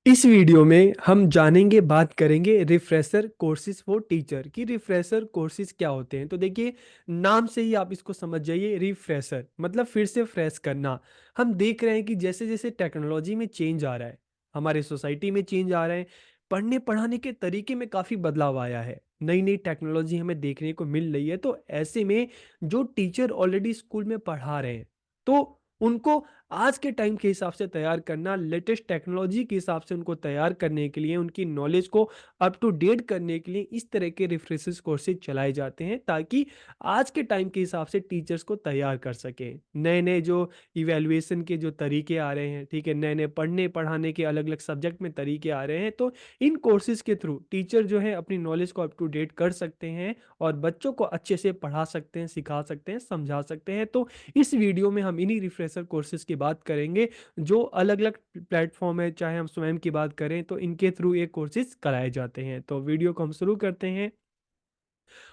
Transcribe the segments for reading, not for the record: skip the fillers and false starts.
इस वीडियो में हम जानेंगे बात करेंगे रिफ्रेशर कोर्सेज फॉर टीचर कि रिफ्रेशर कोर्सेज क्या होते हैं। तो देखिए, नाम से ही आप इसको समझ जाइए। रिफ्रेशर मतलब फिर से फ्रेश करना। हम देख रहे हैं कि जैसे जैसे टेक्नोलॉजी में चेंज आ रहा है, हमारे सोसाइटी में चेंज आ रहा है, पढ़ने पढ़ाने के तरीके में काफ़ी बदलाव आया है, नई नई टेक्नोलॉजी हमें देखने को मिल रही है। तो ऐसे में जो टीचर ऑलरेडी स्कूल में पढ़ा रहे हैं, तो उनको आज के टाइम के हिसाब से तैयार करना, लेटेस्ट टेक्नोलॉजी के हिसाब से उनको तैयार करने के लिए, उनकी नॉलेज को अप टू डेट करने के लिए इस तरह के रिफ्रेशर्स कोर्सेज चलाए जाते हैं, ताकि आज के टाइम के हिसाब से टीचर्स को तैयार कर सकें। नए नए जो इवेल्युएशन के जो तरीके आ रहे हैं, ठीक है, नए नए पढ़ने पढ़ाने के अलग अलग सब्जेक्ट में तरीके आ रहे हैं, तो इन कोर्सेज के थ्रू टीचर जो है अपनी नॉलेज को अप टू डेट कर सकते हैं और बच्चों को अच्छे से पढ़ा सकते हैं, सिखा सकते हैं, समझा सकते हैं। तो इस वीडियो में हम इन्हीं रिफ्रेशर कोर्सेज की बात करेंगे, जो अलग अलग प्लेटफॉर्म है। चाहे हम स्वयं की बात करें तो इनके थ्रू ये कोर्सेज कराए जाते हैं। तो वीडियो को हम शुरू करते हैं।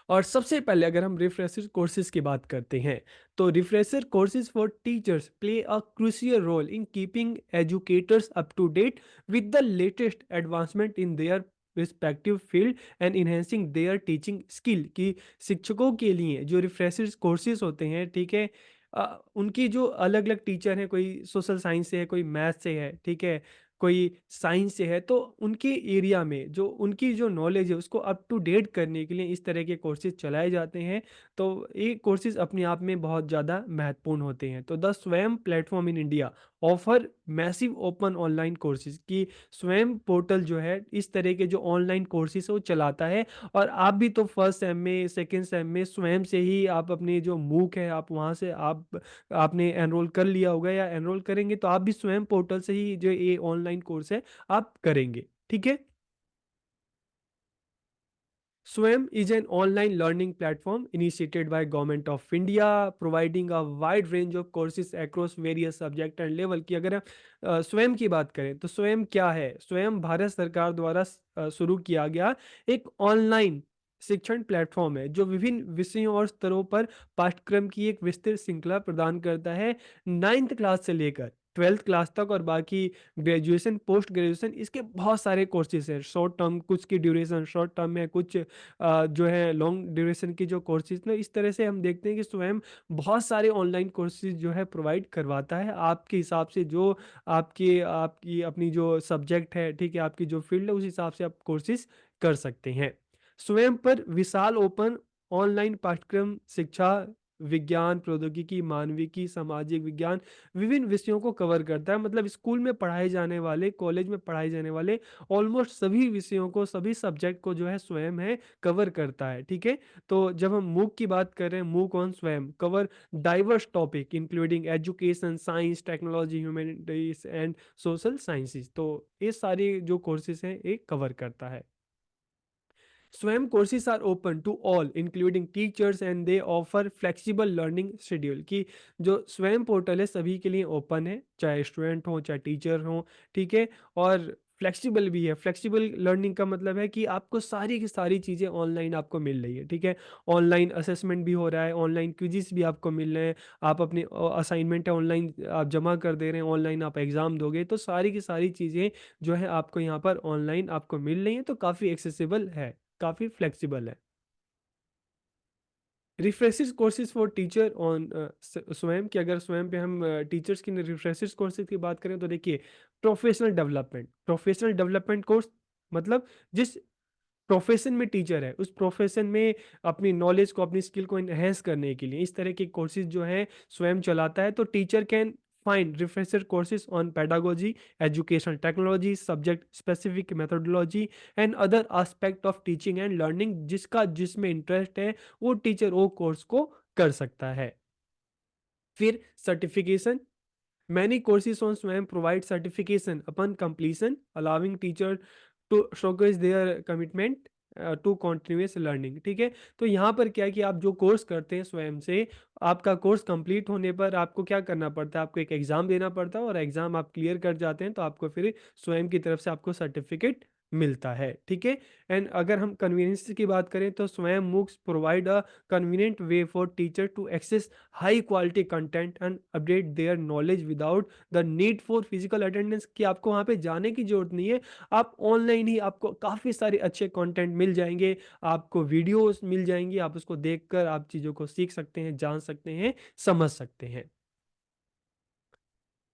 और सबसे पहले अगर हम रिफ्रेशर कोर्सेज की बात करते हैं, तो refresher courses for teachers play a crucial role in keeping educators up to date with the latest advancement in their respective field and enhancing their teaching skill. की शिक्षकों के लिए जो रिफ्रेशर कोर्सेज होते हैं, ठीक है, उनकी जो अलग अलग टीचर हैं, कोई सोशल साइंस से है, कोई मैथ से है, ठीक है, कोई साइंस से है, तो उनके एरिया में जो उनकी जो नॉलेज है उसको अप टू डेट करने के लिए इस तरह के कोर्सेज चलाए जाते हैं। तो ये कोर्सेज अपने आप में बहुत ज़्यादा महत्वपूर्ण होते हैं। तो द स्वयं platform in India offer massive open online courses की स्वयं पोर्टल जो है इस तरह के जो ऑनलाइन कोर्सेज है वो चलाता है। और आप भी तो फर्स्ट सेम में, सेकेंड सेम में स्वयं से ही आप अपने जो मूक है, आप वहाँ से आपने एनरोल कर लिया होगा या एनरोल करेंगे, तो आप भी स्वयं पोर्टल से ही जो ये ऑनलाइन कोर्स है आप करेंगे, ठीक है। Swam is an online learning platform initiated by Government of India, providing a wide range of courses across various subject and level। की अगर स्वयं की बात करें तो स्वयं क्या है? स्वयं भारत सरकार द्वारा शुरू किया गया एक ऑनलाइन शिक्षण प्लेटफॉर्म है, जो विभिन्न विषयों और स्तरों पर पाठ्यक्रम की एक विस्तृत श्रृंखला प्रदान करता है। नाइन्थ क्लास से लेकर ट्वेल्थ क्लास तक और बाकी ग्रेजुएशन, पोस्ट ग्रेजुएशन, इसके बहुत सारे कोर्सेज हैं। शॉर्ट टर्म, कुछ की ड्यूरेशन शॉर्ट टर्म है, कुछ जो है लॉन्ग ड्यूरेशन की जो कोर्सेज ना, इस तरह से हम देखते हैं कि स्वयं बहुत सारे ऑनलाइन कोर्सेज जो है प्रोवाइड करवाता है आपके हिसाब से। जो आपकी आपकी अपनी जो सब्जेक्ट है, ठीक है, आपकी जो फील्ड है, उस हिसाब से आप कोर्सेज कर सकते हैं। स्वयं पर विशाल ओपन ऑनलाइन पाठ्यक्रम शिक्षा, विज्ञान, प्रौद्योगिकी, मानविकी, सामाजिक विज्ञान, विभिन्न विषयों को कवर करता है। मतलब स्कूल में पढ़ाए जाने वाले, कॉलेज में पढ़ाए जाने वाले ऑलमोस्ट सभी विषयों को, सभी सब्जेक्ट को जो है स्वयं है कवर करता है, ठीक है। तो जब हम मूक की बात कर रहे हैं, मूक ऑन स्वयं cover diverse topic including education, science, technology, humanities and social sciences. तो ये सारे जो कोर्सेज हैं ये कवर करता है। Swam courses are open to all, including teachers, and they offer flexible learning schedule। कि जो स्वयं पोर्टल है सभी के लिए ओपन है, चाहे स्टूडेंट हो चाहे टीचर हो, ठीक है। और फ्लेक्सिबल भी है। फ्लेक्सिबल लर्निंग का मतलब है कि आपको सारी की सारी चीज़ें ऑनलाइन आपको मिल रही है, ठीक है। ऑनलाइन असेसमेंट भी हो रहा है, ऑनलाइन क्विज़िस भी आपको मिल रहे हैं, आप अपने असाइनमेंट है ऑनलाइन आप जमा कर दे रहे हैं, ऑनलाइन आप एग्ज़ाम दोगे, तो सारी की सारी चीज़ें जो है आपको यहाँ पर ऑनलाइन आपको मिल रही हैं। तो काफ़ी एक्सेसिबल है, काफ़ी फ्लेक्सिबल है। Refreshers courses for teacher on स्वयं की अगर स्वयं पे हम टीचर्स की रिफ्रेशर्स कोर्सेज की बात करें, तो देखिए, प्रोफेशनल डेवलपमेंट कोर्स मतलब जिस प्रोफेशन में टीचर है उस प्रोफेशन में अपनी नॉलेज को, अपनी स्किल को इनहेंस करने के लिए इस तरह के कोर्सेज जो है स्वयं चलाता है। तो teacher can find refresher courses on pedagogy, educational technology, subject specific methodology and other aspect of teaching and learning. जिसका जिसमें इंटरेस्ट है वो टीचर वो कोर्स को कर सकता है। फिर certification, many courses on swam provide certification upon completion, allowing teacher to showcase their commitment to continuous learning, ठीक है। तो यहाँ पर क्या है कि आप जो कोर्स करते हैं स्वयं से, आपका कोर्स कंप्लीट होने पर आपको क्या करना पड़ता है, आपको एक एग्ज़ाम देना पड़ता है, और एग्ज़ाम आप क्लियर कर जाते हैं तो आपको फिर स्वयं की तरफ से आपको सर्टिफिकेट मिलता है, ठीक है। एंड अगर हम कन्वीनियंस की बात करें तो Swayam MOOCs provide a convenient way for teacher to access high quality content and update their knowledge without the need for physical attendance, कि आपको वहाँ पे जाने की जरूरत नहीं है। आप ऑनलाइन ही आपको काफ़ी सारे अच्छे कंटेंट मिल जाएंगे, आपको वीडियोस मिल जाएंगी, आप उसको देखकर आप चीज़ों को सीख सकते हैं, जान सकते हैं, समझ सकते हैं।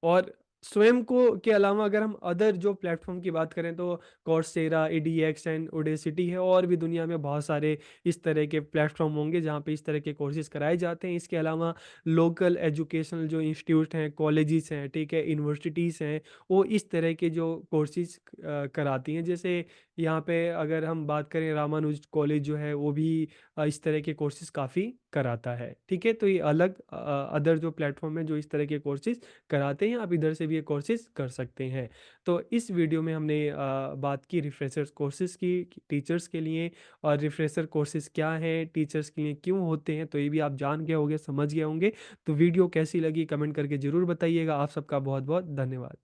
और स्वयं को के अलावा अगर हम अदर जो प्लेटफॉर्म की बात करें तो कॉर्सेरा, एडीएक्स एंड ओडेसिटी है, और भी दुनिया में बहुत सारे इस तरह के प्लेटफॉर्म होंगे जहाँ पे इस तरह के कोर्सेज कराए जाते हैं। इसके अलावा लोकल एजुकेशनल जो इंस्टीट्यूट हैं, कॉलेजेस हैं, ठीक है, यूनिवर्सिटीज़ हैं, वो इस तरह के जो कोर्सेज कराती हैं। जैसे यहाँ पे अगर हम बात करें, रामानुज कॉलेज जो है वो भी इस तरह के कोर्सेज काफ़ी कराता है, ठीक है। तो ये अलग अदर जो प्लेटफॉर्म है जो इस तरह के कोर्सेज कराते हैं, आप इधर से भी ये कोर्सेज कर सकते हैं। तो इस वीडियो में हमने बात की रिफ्रेशर कोर्सेज की, टीचर्स के लिए, और रिफ्रेशर कोर्सेज क्या हैं, टीचर्स के लिए क्यों होते हैं, तो ये भी आप जान गए होंगे, समझ गए होंगे। तो वीडियो कैसी लगी कमेंट करके ज़रूर बताइएगा। आप सबका बहुत बहुत धन्यवाद।